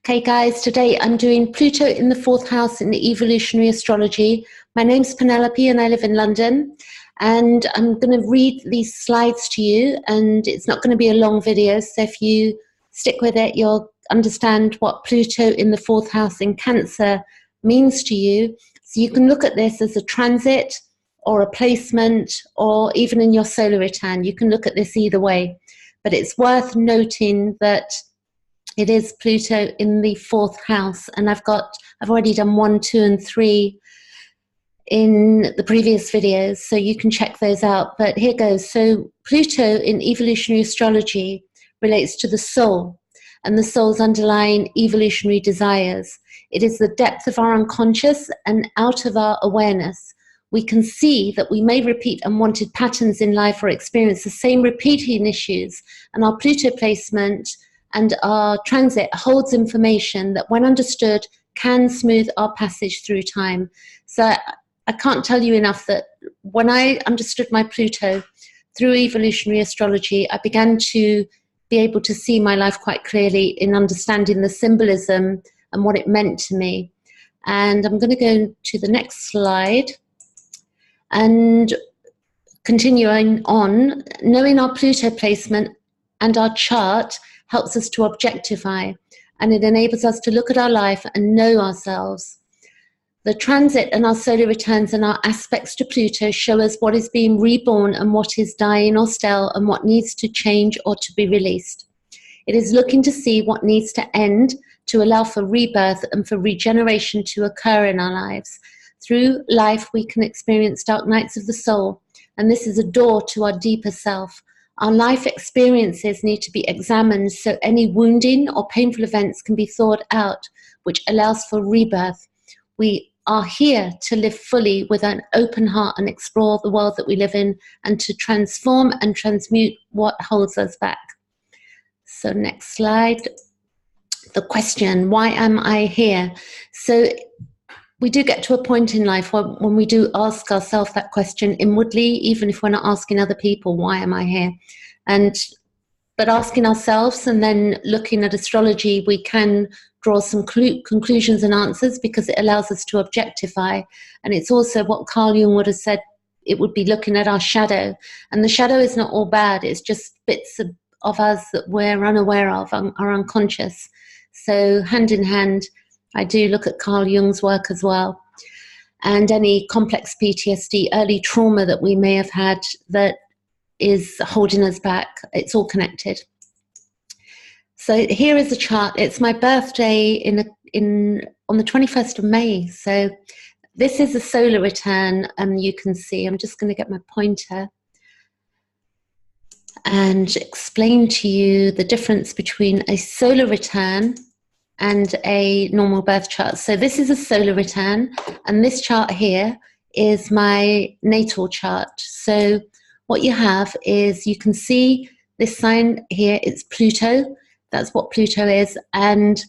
Okay guys, today I'm doing Pluto in the 4th house in the Evolutionary Astrology. My name's Penelope and I live in London, and I'm going to read these slides to you, and it's not going to be a long video, so if you stick with it you'll understand what Pluto in the 4th house in Cancer means to you. So you can look at this as a transit or a placement, or even in your solar return. You can look at this either way, but it's worth noting that it is Pluto in the 4th house, and I've already done 1, 2, and 3 in the previous videos, so you can check those out. But here goes. So Pluto in evolutionary astrology relates to the soul and the soul's underlying evolutionary desires. It is the depth of our unconscious and out of our awareness. We can see that we may repeat unwanted patterns in life or experience the same repeating issues, and our Pluto placement and our transit holds information that, when understood, can smooth our passage through time. So I can't tell you enough that when I understood my Pluto through evolutionary astrology, I began to be able to see my life quite clearly in understanding the symbolism and what it meant to me. And I'm going to go to the next slide. And continuing on, knowing our Pluto placement and our chart helps us to objectify, and it enables us to look at our life and know ourselves. The transit and our solar returns and our aspects to Pluto show us what is being reborn and what is dying or stale, and what needs to change or to be released. It is looking to see what needs to end to allow for rebirth and for regeneration to occur in our lives. Through life, we can experience dark nights of the soul, and this is a door to our deeper self. Our life experiences need to be examined so any wounding or painful events can be thought out, which allows for rebirth. We are here to live fully with an open heart and explore the world that we live in, and to transform and transmute what holds us back. So next slide. The question, why am I here? So we do get to a point in life when we do ask ourselves that question inwardly, even if we're not asking other people, why am I here? But asking ourselves and then looking at astrology, we can draw some conclusions and answers, because it allows us to objectify. And it's also what Carl Jung would have said, it would be looking at our shadow. And the shadow is not all bad, it's just bits of us that we're unaware of, are unconscious. So hand in hand, I do look at Carl Jung's work as well, and any complex PTSD, early trauma that we may have had that is holding us back. It's all connected. So here is a chart. It's my birthday on the 21st of May. So this is a solar return, and you can see, I'm just going to get my pointer and explain to you the difference between a solar return and a normal birth chart. So this is a solar return, and this chart here is my natal chart. So what you have is, you can see this sign here, it's Pluto. That's what Pluto is. And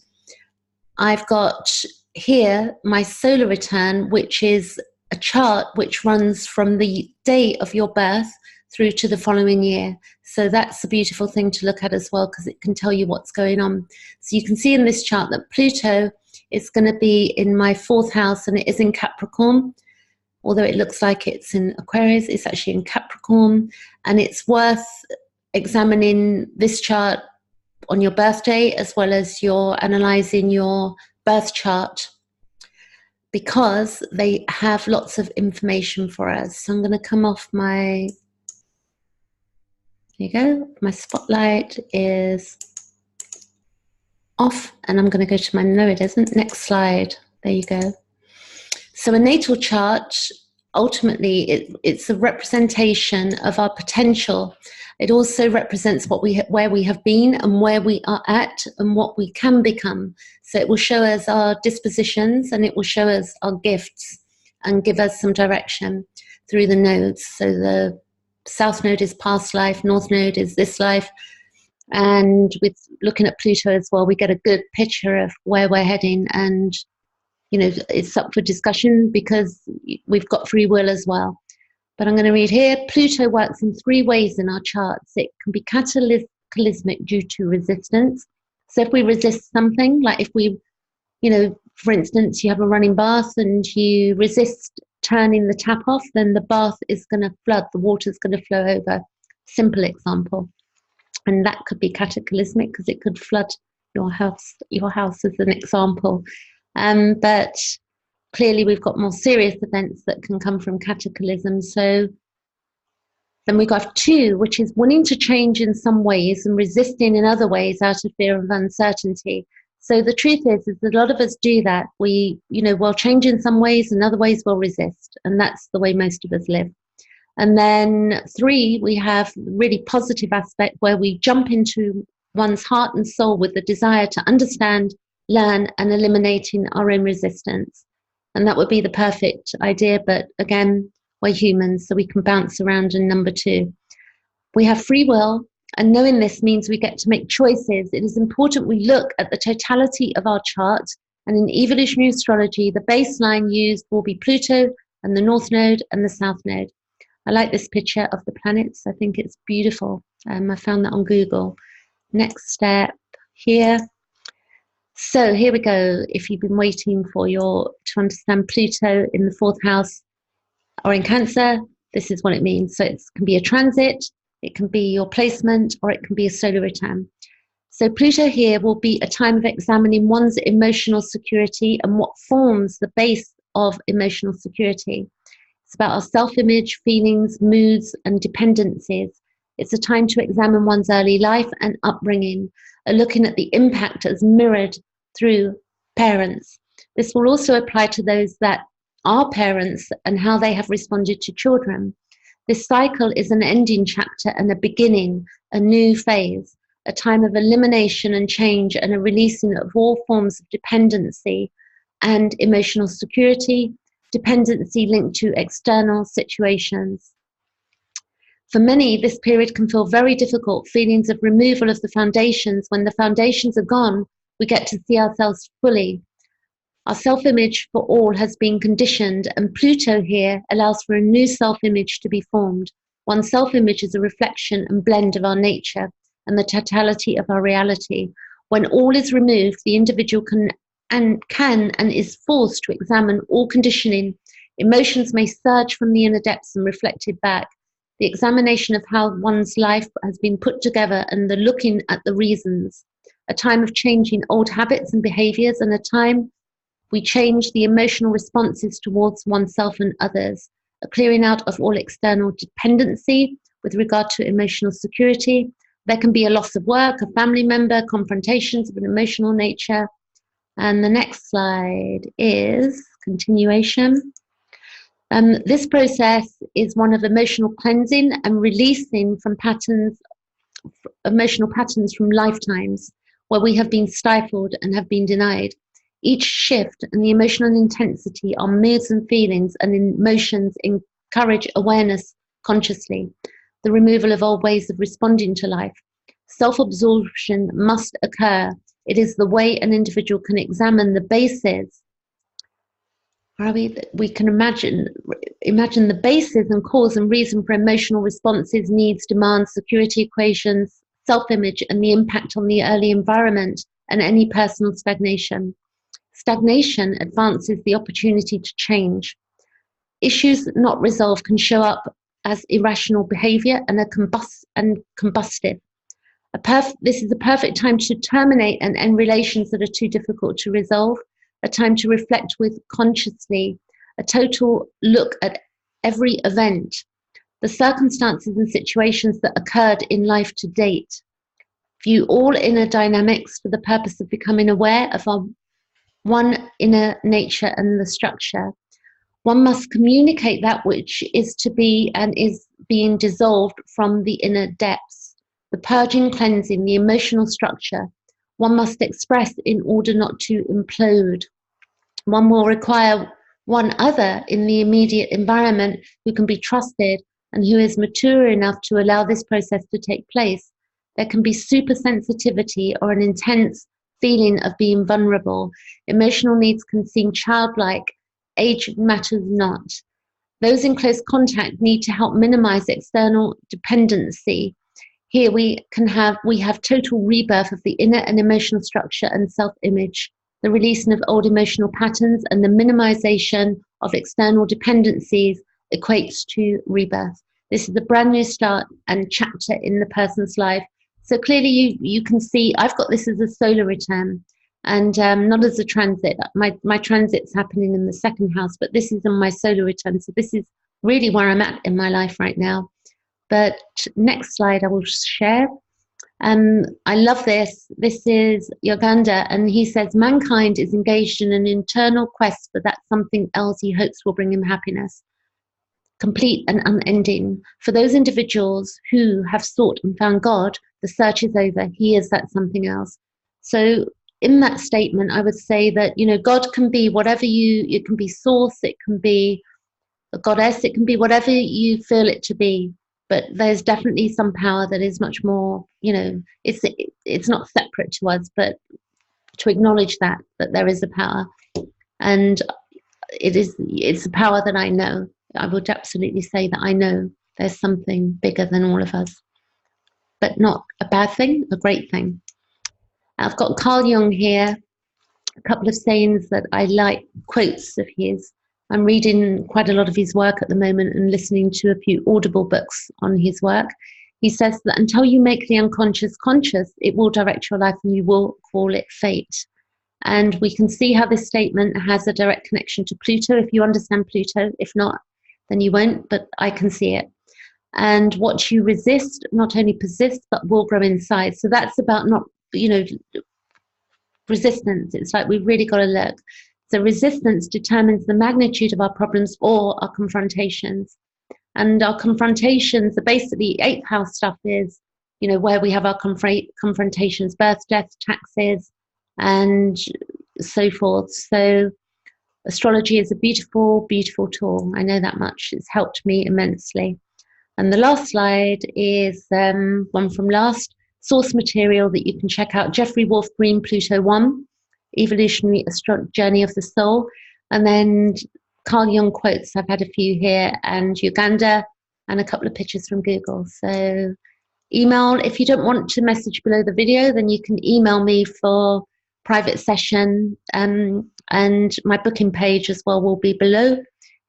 I've got here my solar return, which is a chart which runs from the day of your birth through to the following year. So that's a beautiful thing to look at as well, because it can tell you what's going on. So you can see in this chart that Pluto is going to be in my 4th house, and it is in Capricorn. Although it looks like it's in Aquarius, it's actually in Capricorn. And it's worth examining this chart on your birthday, as well as you're analysing your birth chart, because they have lots of information for us. So I'm going to come off my... There you go. My spotlight is off, and I'm going to go to my... No, it isn't. Next slide. There you go. So a natal chart, ultimately, it's a representation of our potential. It also represents where we have been and where we are at and what we can become. So it will show us our dispositions, and it will show us our gifts and give us some direction through the nodes. So the South Node is past life, North Node is this life, and with looking at Pluto as well, we get a good picture of where we're heading. And you know, it's up for discussion, because we've got free will as well. But I'm going to read here. Pluto works in 3 ways in our charts. It can be cataclysmic due to resistance, So if we resist something, like if we, you know, for instance, you have a running bath and you resist turning the tap off, then the bath is going to flood, the water's going to flow over. Simple example. And that could be cataclysmic because it could flood your house as an example. But clearly we've got more serious events that can come from cataclysm. So then we got 2, which is wanting to change in some ways and resisting in other ways out of fear of uncertainty. So the truth is that a lot of us do that. We, you know, we'll change in some ways and other ways we'll resist. And that's the way most of us live. And then 3, we have really positive aspect where we jump into one's heart and soul with the desire to understand, learn, and eliminating our own resistance. And that would be the perfect idea. But again, we're humans, so we can bounce around in number 2. We have free will, and knowing this means we get to make choices. It is important we look at the totality of our chart. And in evolutionary astrology, the baseline used will be Pluto and the North Node and the South Node. I like this picture of the planets. I think it's beautiful. I found that on Google. Next step here. So here we go. If you've been waiting for to understand Pluto in the 4th house or in Cancer, this is what it means. So it can be a transit, it can be your placement, or it can be a solar return. So Pluto here will be a time of examining one's emotional security and what forms the base of emotional security. It's about our self-image, feelings, moods, and dependencies. It's a time to examine one's early life and upbringing, looking at the impact as mirrored through parents. This will also apply to those that are parents and how they have responded to children. This cycle is an ending chapter and a beginning, a new phase, a time of elimination and change and a releasing of all forms of dependency and emotional security, dependency linked to external situations. For many, this period can feel very difficult, feelings of removal of the foundations. When the foundations are gone, we get to see ourselves fully. Our self-image for all has been conditioned, and Pluto here allows for a new self-image to be formed. One's self-image is a reflection and blend of our nature and the totality of our reality. When all is removed, the individual can and is forced to examine all conditioning. Emotions may surge from the inner depths and reflected back. The examination of how one's life has been put together and the looking at the reasons. A time of changing old habits and behaviors, and a time we change the emotional responses towards oneself and others. A clearing out of all external dependency with regard to emotional security. There can be a loss of work, a family member, confrontations of an emotional nature. And the next slide is continuation. This process is one of emotional cleansing and releasing from patterns, emotional patterns from lifetimes where we have been stifled and have been denied. Each shift and the emotional intensity on moods and feelings and emotions encourage awareness consciously, the removal of old ways of responding to life. Self-absorption must occur. It is the way an individual can examine the bases. We can imagine the basis and cause and reason for emotional responses, needs, demands, security equations, self-image, and the impact on the early environment and any personal stagnation. Stagnation advances the opportunity to change. Issues not resolved can show up as irrational behavior and combustive. This is a perfect time to terminate and end relations that are too difficult to resolve, a time to reflect with consciously, a total look at every event, the circumstances and situations that occurred in life to date. View all inner dynamics for the purpose of becoming aware of our one inner nature and the structure. One must communicate that which is to be and is being dissolved from the inner depths, the purging, cleansing, the emotional structure. One must express in order not to implode. One will require one other in the immediate environment who can be trusted and who is mature enough to allow this process to take place. There can be super sensitivity or an intense feeling of being vulnerable. Emotional needs can seem childlike. Age matters not. Those in close contact need to help minimize external dependency. here we have total rebirth of the inner and emotional structure and self-image, the releasing of old emotional patterns, and the minimization of external dependencies equates to rebirth. This is a brand new start and chapter in the person's life. So clearly you can see I've got this as a solar return, and not as a transit. My transit's happening in the second house, but this is in my solar return. So this is really where I'm at in my life right now. But next slide I will share. I love this. This is Yoganda, and he says, mankind is engaged in an internal quest for that something else he hopes will bring him happiness, complete and unending. For those individuals who have sought and found God, the search is over. He is that something else. So in that statement, I would say that, you know, God can be whatever it can be source, it can be a goddess, it can be whatever you feel it to be. But there's definitely some power that is much more, you know, it's not separate to us, but to acknowledge that there is a power. And it's a power that I know. I would absolutely say that I know there's something bigger than all of us, but not a bad thing, a great thing. I've got Carl Jung here, a couple of sayings that I like, quotes of his. I'm reading quite a lot of his work at the moment and listening to a few audible books on his work. He says that until you make the unconscious conscious, it will direct your life and you will call it fate. And we can see how this statement has a direct connection to Pluto, if you understand Pluto. If not, then you won't, but I can see it. And what you resist not only persists, but will grow inside. So that's about not, you know, resistance. It's like we've really got to look. So resistance determines the magnitude of our problems or our confrontations. And our confrontations are basically 8th house stuff is, you know, where we have our confrontations, birth, death, taxes, and so forth. So astrology is a beautiful, beautiful tool. I know that much. It's helped me immensely. And the last slide is one from last, source material that you can check out, Jeffrey Wolf Green, Pluto 1, Evolutionary Journey of the Soul. And then Carl Jung quotes, I've had a few here, and Uganda, and a couple of pictures from Google. So email, if you don't want to message below the video, then you can email me for private session, and my booking page as well will be below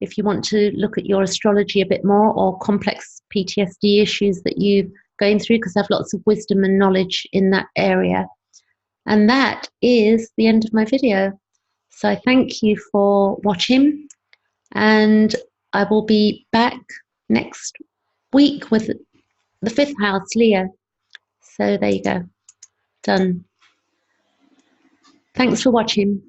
if you want to look at your astrology a bit more, or complex PTSD issues that you're going through, because I have lots of wisdom and knowledge in that area. And that is the end of my video. So I thank you for watching, and I will be back next week with the 5th house, Leo. So there you go. Done. Thanks for watching.